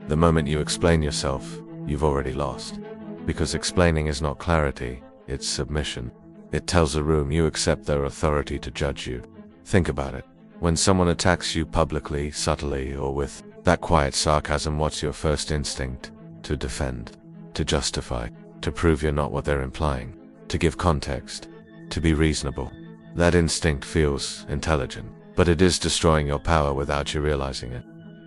The moment you explain yourself, you've already lost. Because explaining is not clarity, it's submission. It tells the room you accept their authority to judge you. Think about it. When someone attacks you publicly, subtly, or with that quiet sarcasm, what's your first instinct? To defend, to justify, to prove you're not what they're implying, to give context, to be reasonable. That instinct feels intelligent, but it is destroying your power without you realizing it.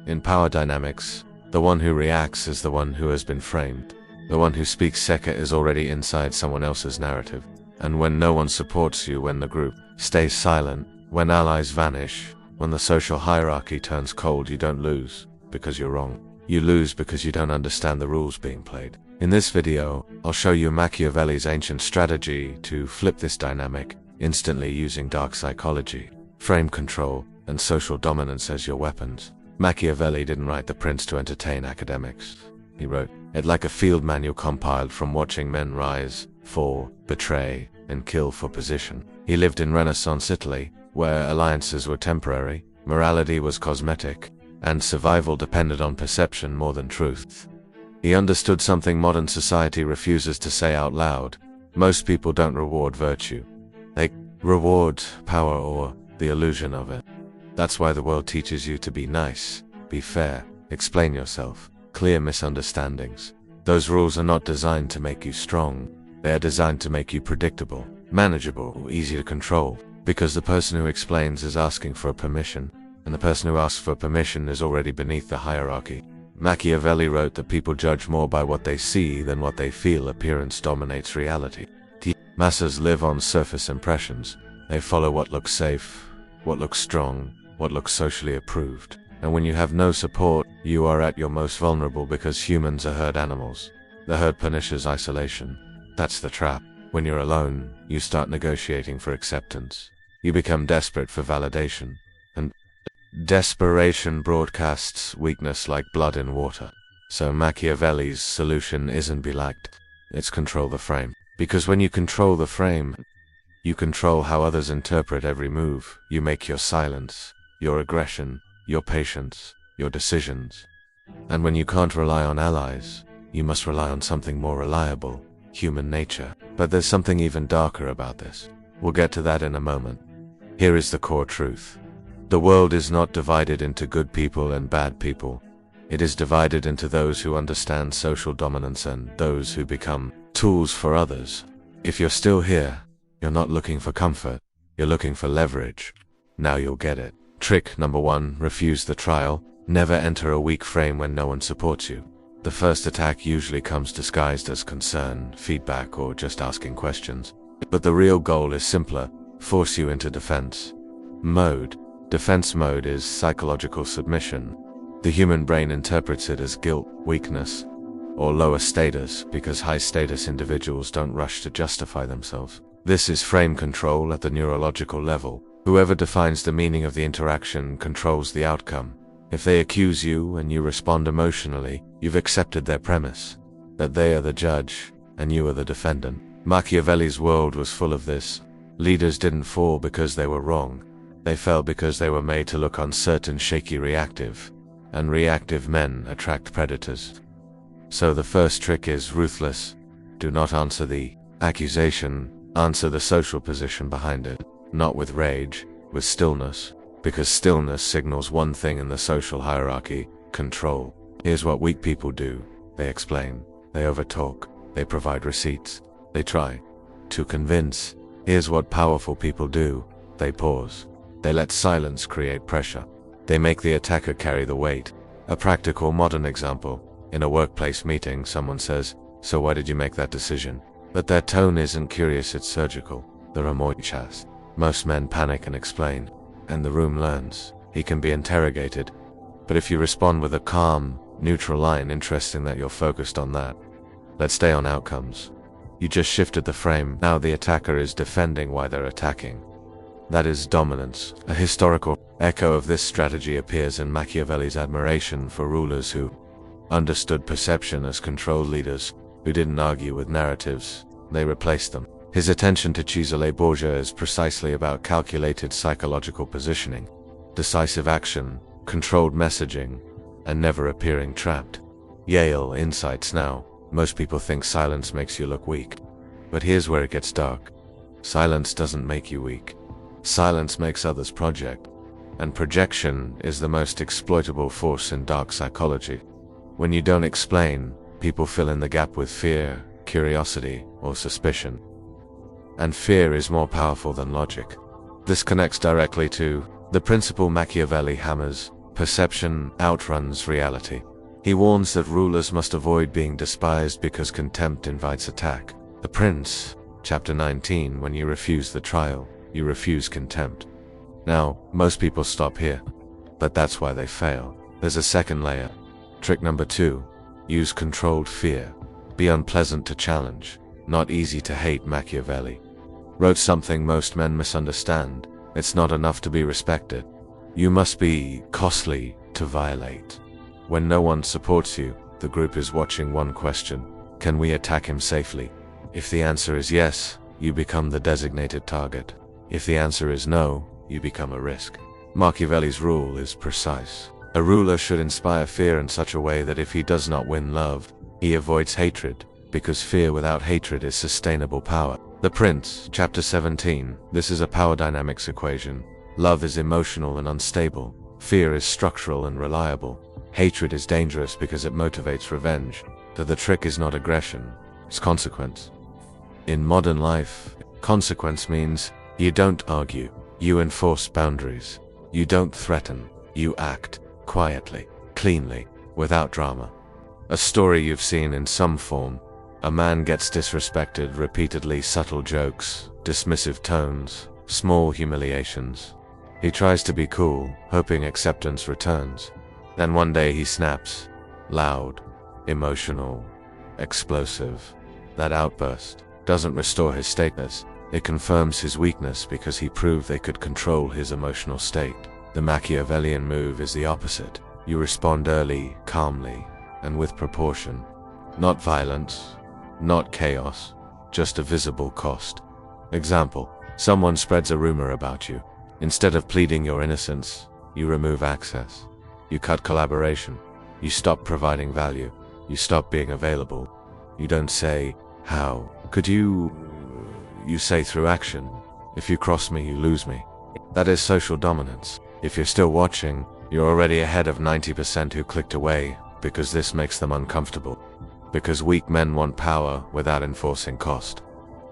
In power dynamics, the one who reacts is the one who has been framed. The one who speaks second is already inside someone else's narrative. And when no one supports you, when the group stays silent, when allies vanish, when the social hierarchy turns cold, you don't lose because you're wrong. You lose because you don't understand the rules being played. In this video, I'll show you Machiavelli's ancient strategy to flip this dynamic, instantly using dark psychology, frame control, and social dominance as your weapons. Machiavelli didn't write The Prince to entertain academics. He wrote it like a field manual compiled from watching men rise, fall, betray, and kill for position. He lived in Renaissance Italy, where alliances were temporary, morality was cosmetic, and survival depended on perception more than truth. He understood something modern society refuses to say out loud. Most people don't reward virtue. They reward power or the illusion of it. That's why the world teaches you to be nice, be fair, explain yourself, clear misunderstandings. Those rules are not designed to make you strong. They are designed to make you predictable, manageable, easy to control. Because the person who explains is asking for permission, and the person who asks for permission is already beneath the hierarchy. Machiavelli wrote that people judge more by what they see than what they feel. Appearance dominates reality. Masses live on surface impressions. They follow what looks safe, what looks strong, what looks socially approved. And when you have no support, you are at your most vulnerable because humans are herd animals. The herd punishes isolation. That's the trap. When you're alone, you start negotiating for acceptance. You become desperate for validation. And desperation broadcasts weakness like blood in water. So Machiavelli's solution isn't be liked. It's control the frame. Because when you control the frame, you control how others interpret every move. You make your silence, your aggression, your patience, your decisions. And when you can't rely on allies, you must rely on something more reliable, human nature. But there's something even darker about this. We'll get to that in a moment. Here is the core truth. The world is not divided into good people and bad people. It is divided into those who understand social dominance and those who become tools for others. If you're still here, you're not looking for comfort, you're looking for leverage. Now you'll get it. Trick number 1, refuse the trial. Never enter a weak frame when no one supports you. The first attack usually comes disguised as concern, feedback, or just asking questions. But the real goal is simpler: force you into defense mode. Defense mode is psychological submission. The human brain interprets it as guilt, weakness, or lower status because high-status individuals don't rush to justify themselves. This is frame control at the neurological level. Whoever defines the meaning of the interaction controls the outcome. If they accuse you and you respond emotionally, you've accepted their premise, that they are the judge and you are the defendant. Machiavelli's world was full of this. Leaders didn't fall because they were wrong. They fell because they were made to look uncertain, shaky, reactive. And reactive men attract predators. So the first trick is ruthless. Do not answer the accusation, answer the social position behind it. Not with rage, with stillness. Because stillness signals one thing in the social hierarchy: control. Here's what weak people do. They explain. They overtalk. They provide receipts. They try to convince. Here's what powerful people do. They pause. They let silence create pressure. They make the attacker carry the weight. A practical modern example. In a workplace meeting, someone says, "So why did you make that decision?" But their tone isn't curious, it's surgical. There are more chats. Most men panic and explain. And the room learns. He can be interrogated. But if you respond with a calm, neutral line, interesting that you're focused on that. Let's stay on outcomes. You just shifted the frame. Now the attacker is defending why they're attacking. That is dominance. A historical echo of this strategy appears in Machiavelli's admiration for rulers who understood perception as control leaders, who didn't argue with narratives. They replaced them. His attention to Cesare Borgia is precisely about calculated psychological positioning, decisive action, controlled messaging, and never appearing trapped. Yale Insights Now. Most people think silence makes you look weak. But here's where it gets dark. Silence doesn't make you weak. Silence makes others project. And projection is the most exploitable force in dark psychology. When you don't explain, people fill in the gap with fear, curiosity, or suspicion. And fear is more powerful than logic. This connects directly to the principle Machiavelli hammers: perception outruns reality. He warns that rulers must avoid being despised because contempt invites attack. The Prince, chapter 19. When you refuse the trial, you refuse contempt. Now, most people stop here, but that's why they fail. There's a second layer. Trick number 2. Use controlled fear. Be unpleasant to challenge, not easy to hate. Machiavelli wrote something most men misunderstand. It's not enough to be respected. You must be costly to violate. When no one supports you, the group is watching one question: can we attack him safely? If the answer is yes, you become the designated target. If the answer is no, you become a risk. Machiavelli's rule is precise. A ruler should inspire fear in such a way that if he does not win love, he avoids hatred, because fear without hatred is sustainable power. The Prince, chapter 17. This is a power dynamics equation. Love is emotional and unstable. Fear is structural and reliable. Hatred is dangerous because it motivates revenge. So the trick is not aggression, it's consequence. In modern life, consequence means you don't argue, you enforce boundaries. You don't threaten, you act quietly, cleanly, without drama. A story you've seen in some form. A man gets disrespected repeatedly, subtle jokes, dismissive tones, small humiliations. He tries to be cool, hoping acceptance returns. Then one day he snaps. Loud, emotional, explosive. That outburst doesn't restore his status. It confirms his weakness because he proved they could control his emotional state. The Machiavellian move is the opposite. You respond early, calmly, and with proportion. Not violence, not chaos, just a visible cost. Example: someone spreads a rumor about you. Instead of pleading your innocence, you remove access. You cut collaboration. You stop providing value. You stop being available. You don't say, "How could you?" You say through action. If you cross me, you lose me. That is social dominance. If you're still watching, you're already ahead of 90% who clicked away, because this makes them uncomfortable. Because weak men want power without enforcing cost.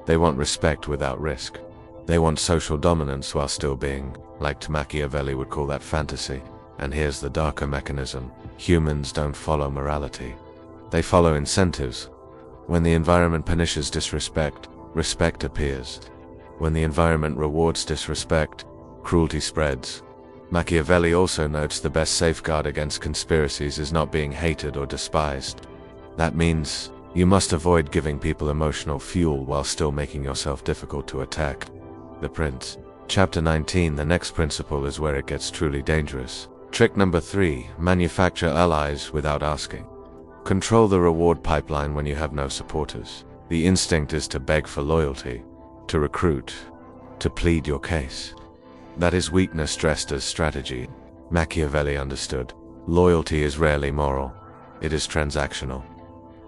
They want respect without risk. They want social dominance while still being liked. Machiavelli would call that fantasy. And here's the darker mechanism. Humans don't follow morality. They follow incentives. When the environment punishes disrespect, respect appears. When the environment rewards disrespect, cruelty spreads. Machiavelli also notes the best safeguard against conspiracies is not being hated or despised. That means you must avoid giving people emotional fuel while still making yourself difficult to attack. The Prince, chapter 19. The next principle is where it gets truly dangerous. Trick number 3. Manufacture allies without asking. Control the reward pipeline when you have no supporters. The instinct is to beg for loyalty, to recruit, to plead your case. That is weakness dressed as strategy. Machiavelli understood. Loyalty is rarely moral. It is transactional.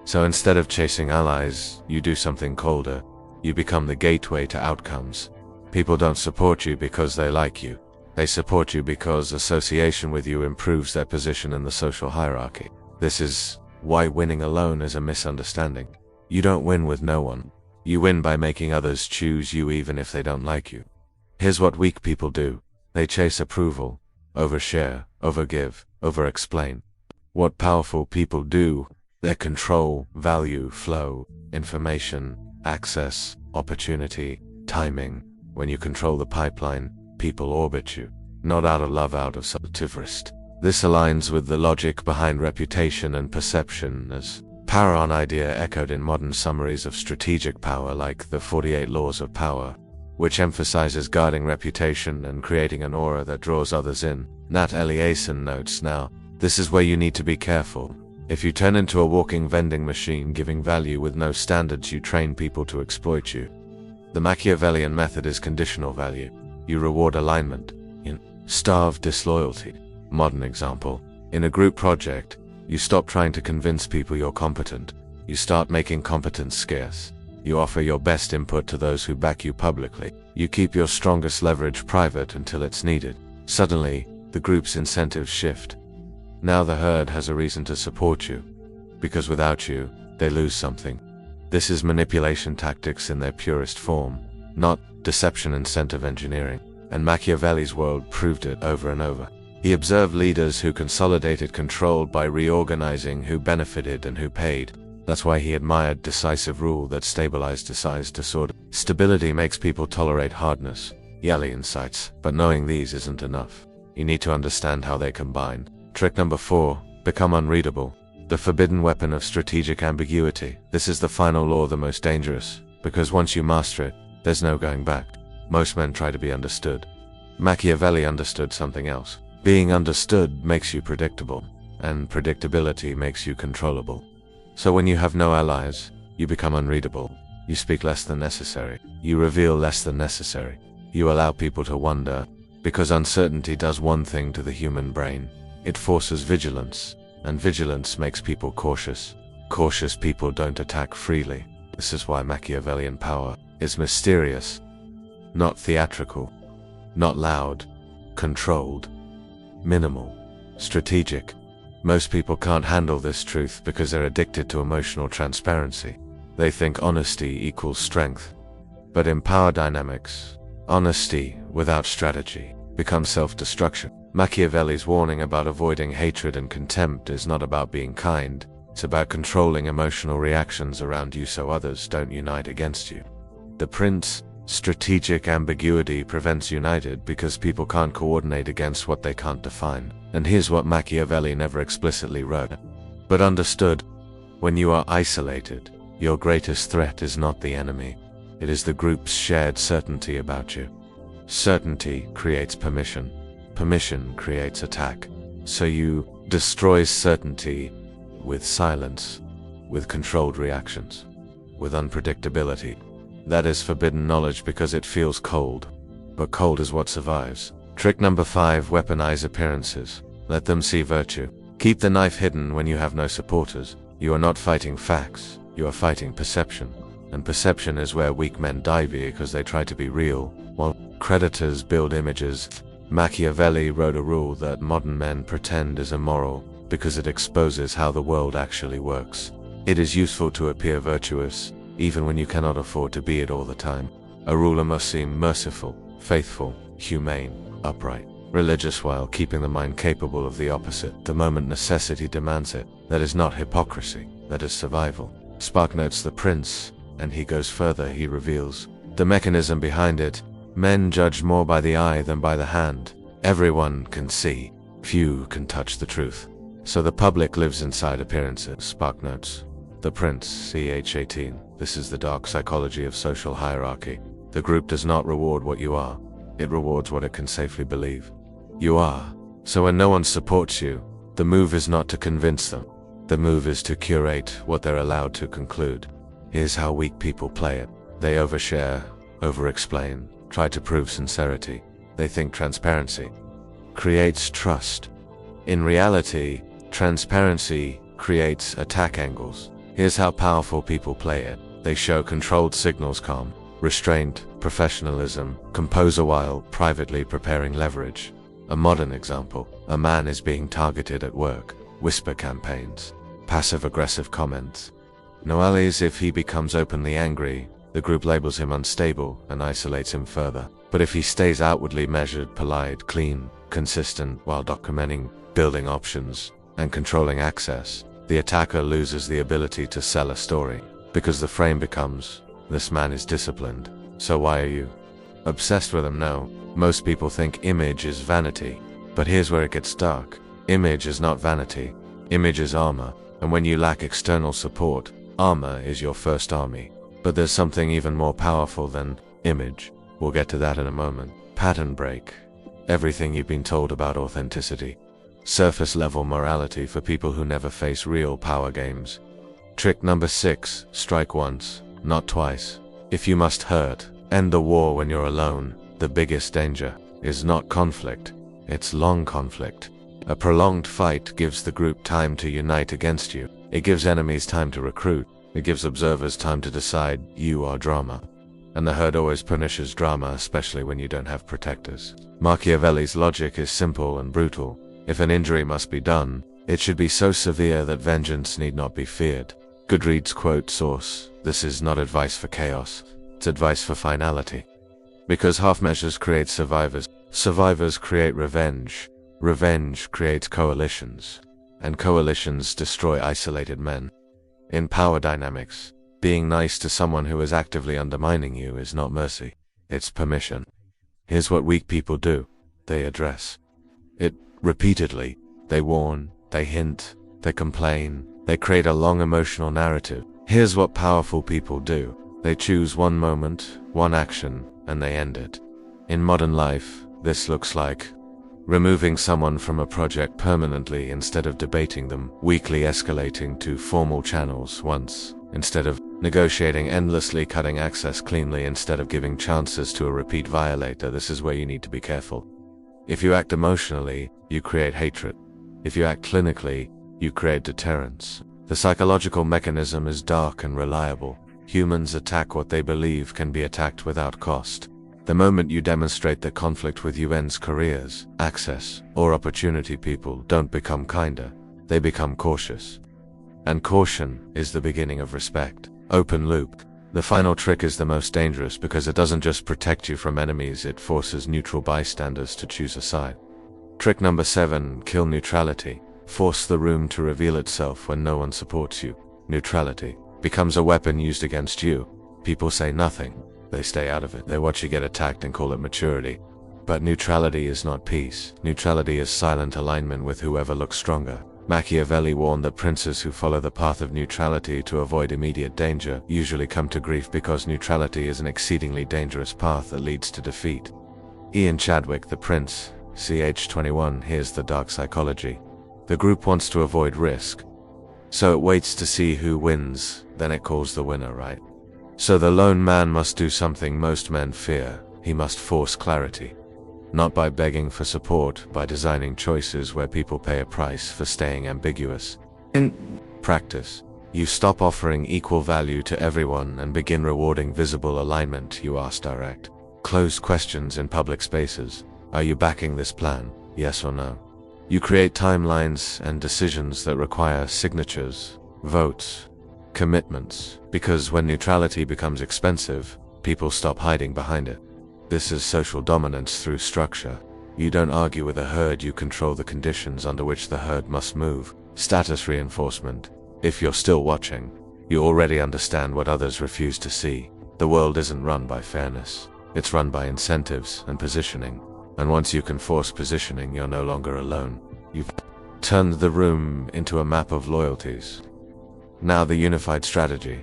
So instead of chasing allies, you do something colder. You become the gateway to outcomes. People don't support you because they like you. They support you because association with you improves their position in the social hierarchy. This is why winning alone is a misunderstanding. You don't win with no one. You win by making others choose you even if they don't like you. Here's what weak people do. They chase approval, overshare, overgive, overexplain. What powerful people do, they control, value, flow, information, access, opportunity, timing. When you control the pipeline, people orbit you, not out of love, out of self-interest. This aligns with the logic behind reputation and perception as power on idea echoed in modern summaries of strategic power like the 48 Laws of Power, which emphasizes guarding reputation and creating an aura that draws others in. Nat Eliason notes, now, this is where you need to be careful. If you turn into a walking vending machine giving value with no standards, you train people to exploit you. The Machiavellian method is conditional value. You reward alignment, you starve disloyalty. Modern example. In a group project, You stop trying to convince people you're competent. You start making competence scarce. You offer your best input to those who back you publicly. You keep your strongest leverage private until it's needed. Suddenly, the group's incentives shift. Now the herd has a reason to support you, because without you, they lose something. This is manipulation tactics in their purest form, not deception incentive engineering, and Machiavelli's world proved it over and over. He observed leaders who consolidated control by reorganizing who benefited and who paid. That's why he admired decisive rule that stabilized decides disorder. Stability makes people tolerate hardness, Yelly insights, but knowing these isn't enough. You need to understand how they combine. Trick number 4, become unreadable. The forbidden weapon of strategic ambiguity. This is the final law, the most dangerous, because once you master it, there's no going back. Most men try to be understood. Machiavelli understood something else. Being understood makes you predictable, and predictability makes you controllable. So when you have no allies, you become unreadable. You speak less than necessary. You reveal less than necessary. You allow people to wonder, because uncertainty does one thing to the human brain. It forces vigilance, and vigilance makes people cautious. Cautious people don't attack freely. This is why Machiavellian power is mysterious, not theatrical, not loud, controlled, minimal, strategic. Most people can't handle this truth because they're addicted to emotional transparency. They think honesty equals strength. But in power dynamics, honesty without strategy becomes self-destruction. Machiavelli's warning about avoiding hatred and contempt is not about being kind. It's about controlling emotional reactions around you so others don't unite against you. The Prince, strategic ambiguity prevents united because people can't coordinate against what they can't define. And here's what Machiavelli never explicitly wrote, but understood. When you are isolated, your greatest threat is not the enemy. It is the group's shared certainty about you. Certainty creates permission. Permission creates attack. So you destroy certainty with silence, with controlled reactions, with unpredictability. That is forbidden knowledge because it feels cold. But cold is what survives. Trick number 5, weaponize appearances. Let them see virtue. Keep the knife hidden when you have no supporters. You are not fighting facts, you are fighting perception. And perception is where weak men die because they try to be real, while creditors build images. Machiavelli wrote a rule that modern men pretend is immoral because it exposes how the world actually works. It is useful to appear virtuous, even when you cannot afford to be it all the time. A ruler must seem merciful, faithful, humane, upright, religious while keeping the mind capable of the opposite the moment necessity demands it. That is not hypocrisy, that is survival. Spark notes the Prince, and he goes further. He reveals the mechanism behind it. Men judge more by the eye than by the hand. Everyone can see, few can touch the truth. So the public lives inside appearances. Spark notes the Prince, ch. 18. This is the dark psychology of social hierarchy. The group does not reward what you are. It rewards what it can safely believe you are. So when no one supports you, the move is not to convince them. The move is to curate what they're allowed to conclude. Here's how weak people play it. They overshare, over-explain, try to prove sincerity. They think transparency creates trust. In reality, transparency creates attack angles. Here's how powerful people play it. They show controlled signals, calm, restraint, professionalism, composure while privately preparing leverage. A modern example, a man is being targeted at work. Whisper campaigns, passive-aggressive comments. No allies. If he becomes openly angry, the group labels him unstable and isolates him further. But if he stays outwardly measured, polite, clean, consistent while documenting, building options, and controlling access, the attacker loses the ability to sell a story, because the frame becomes, this man is disciplined, so why are you obsessed with him? No. Most people think image is vanity, but here's where it gets dark. Image is not vanity. Image is armor, and when you lack external support, armor is your first army. But there's something even more powerful than image. We'll get to that in a moment. Pattern break. Everything you've been told about authenticity. Surface level morality for people who never face real power games. Trick number 6, strike once, not twice. If you must hurt, end the war when you're alone. The biggest danger is not conflict, it's long conflict. A prolonged fight gives the group time to unite against you. It gives enemies time to recruit. It gives observers time to decide you are drama. And the herd always punishes drama, especially when you don't have protectors. Machiavelli's logic is simple and brutal. If an injury must be done, it should be so severe that vengeance need not be feared. Goodreads quote source, "This is not advice for chaos, it's advice for finality." Because half measures create survivors. Survivors create revenge. Revenge creates coalitions. And coalitions destroy isolated men. In power dynamics, being nice to someone who is actively undermining you is not mercy, it's permission. Here's what weak people do. They address it repeatedly. They warn, they hint, they complain, they create a long emotional narrative. Here's what powerful people do. They choose one moment, one action, and they end it. In modern life, this looks like removing someone from a project permanently instead of debating them, weakly escalating to formal channels once, instead of negotiating endlessly, cutting access cleanly instead of giving chances to a repeat violator. This is where you need to be careful. If you act emotionally, you create hatred. If you act clinically, you create deterrence. The psychological mechanism is dark and reliable. Humans attack what they believe can be attacked without cost. The moment you demonstrate that conflict with you ends careers, access, or opportunity, people don't become kinder, they become cautious. And caution is the beginning of respect. Open loop. The final trick is the most dangerous because it doesn't just protect you from enemies, it forces neutral bystanders to choose a side. Trick number 7, kill neutrality. Force the room to reveal itself when no one supports you. Neutrality becomes a weapon used against you. People say nothing. They stay out of it. They watch you get attacked and call it maturity. But neutrality is not peace. Neutrality is silent alignment with whoever looks stronger. Machiavelli warned that princes who follow the path of neutrality to avoid immediate danger usually come to grief because neutrality is an exceedingly dangerous path that leads to defeat. Ian Chadwick, the prince, ch. 21, here's the dark psychology. The group wants to avoid risk, so it waits to see who wins, then it calls the winner, right? So the lone man must do something most men fear. He must force clarity. Not by begging for support, by designing choices where people pay a price for staying ambiguous. In practice, you stop offering equal value to everyone and begin rewarding visible alignment. You ask direct, closed questions in public spaces. Are you backing this plan? Yes or no? You create timelines and decisions that require signatures, votes, commitments, because when neutrality becomes expensive, people stop hiding behind it. This is social dominance through structure. You don't argue with a herd, you control the conditions under which the herd must move. Status reinforcement. If you're still watching, you already understand what others refuse to see. The world isn't run by fairness. It's run by incentives and positioning. And once you can force positioning, you're no longer alone. You've turned the room into a map of loyalties. Now the unified strategy.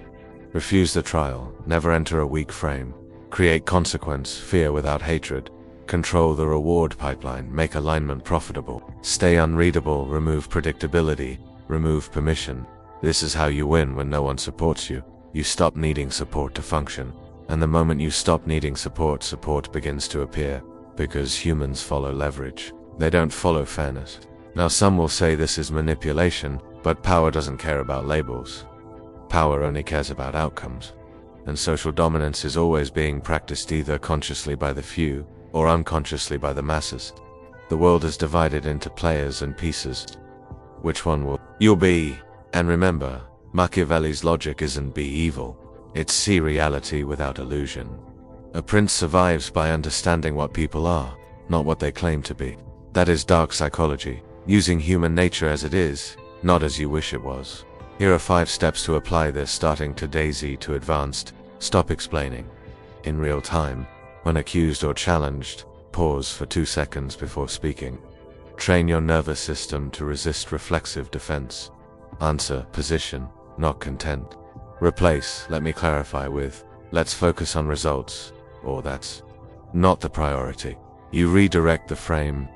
Refuse the trial, never enter a weak frame. Create consequence, fear without hatred. Control the reward pipeline, make alignment profitable. Stay unreadable, remove predictability, remove permission. This is how you win when no one supports you. You stop needing support to function. And the moment you stop needing support, support begins to appear. Because humans follow leverage. They don't follow fairness. Now some will say this is manipulation, but power doesn't care about labels. Power only cares about outcomes. And social dominance is always being practiced either consciously by the few, or unconsciously by the masses. The world is divided into players and pieces. Which one will you'll be? And remember, Machiavelli's logic isn't be evil. It's see reality without illusion. A prince survives by understanding what people are, not what they claim to be. That is dark psychology, using human nature as it is, not as you wish it was. Here are 5 steps to apply this, starting to Daisy to advanced. Stop explaining. In real time, when accused or challenged, pause for 2 seconds before speaking. Train your nervous system to resist reflexive defense. Answer, position, not content. Replace, let me clarify with, let's focus on results, or that's not the priority. You redirect the frame.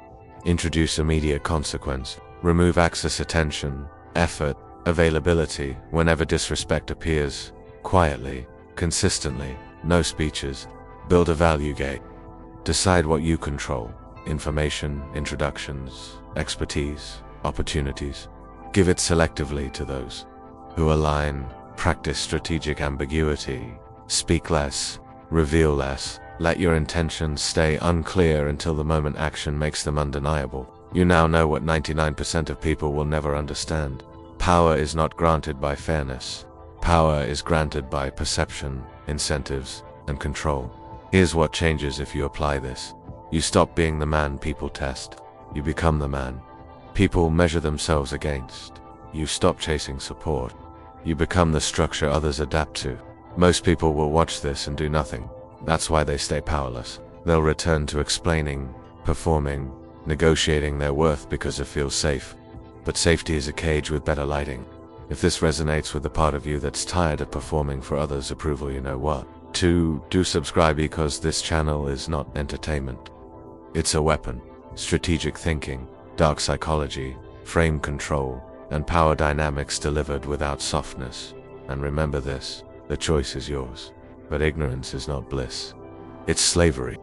Introduce immediate consequence. Remove access, attention, effort, availability whenever disrespect appears. Quietly, consistently, no speeches. Build a value gate. Decide what you control. Information, introductions, expertise, opportunities. Give it selectively to those who align. Practice strategic ambiguity. Speak less, reveal less. Let your intentions stay unclear until the moment action makes them undeniable. You now know what 99% of people will never understand. Power is not granted by fairness. Power is granted by perception, incentives, and control. Here's what changes if you apply this. You stop being the man people test. You become the man people measure themselves against. You stop chasing support. You become the structure others adapt to. Most people will watch this and do nothing. That's why they stay powerless. They'll return to explaining, performing, negotiating their worth because it feels safe. But safety is a cage with better lighting. If this resonates with the part of you that's tired of performing for others' approval, you know what to do. Subscribe, because this channel is not entertainment. It's a weapon. Strategic thinking, dark psychology, frame control, and power dynamics delivered without softness. And remember this, the choice is yours. But ignorance is not bliss. It's slavery.